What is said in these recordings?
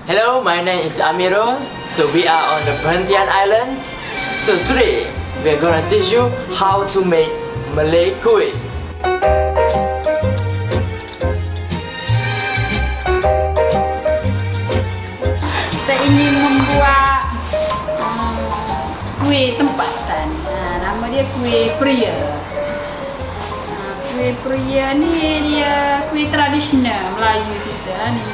Hello, my name is Amiro. So we are on the Perhentian Island. So today we are gonna teach you how to make Malay Kuih. Saya ingin membuat kuih tempatan. Nama dia kuih pria. Kuih pria ni dia kuih tradisional Melayu kita ni.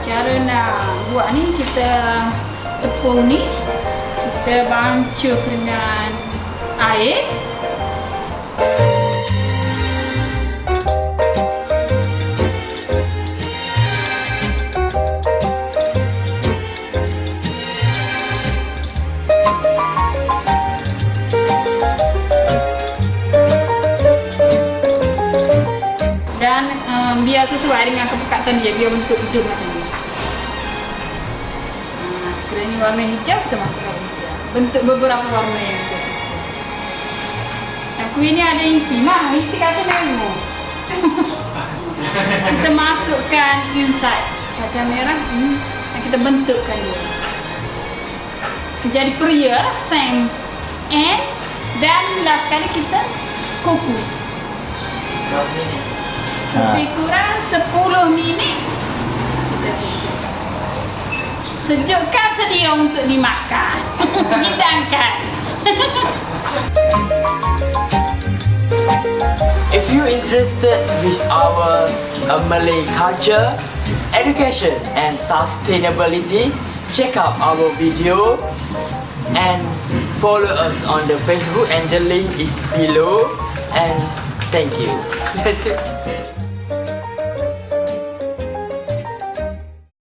Cara nak buat ni, kita tepung ni kita bancuh dengan air. Dan biar sesuai dengan kepekatan dia, biar bentuk hidung macam ni. Sekiranya warna hijau, kita masukkan hijau. Bentuk beberapa warna yang kita suka. Kuih ni ada inti, inti kacang merah. Kita masukkan inside kacang merah ini dan kita bentukkan dia. Jadi pria lah, sang. Dan last kali kita kukus. Berapa minit? Lebih kurang 10 minit kita kukus. Sejukkan, sedia untuk dimakan. Hidangkan. If you interested with our Malay culture, education and sustainability, check out our video and follow us on the Facebook, and the link is below. And thank you. That's it.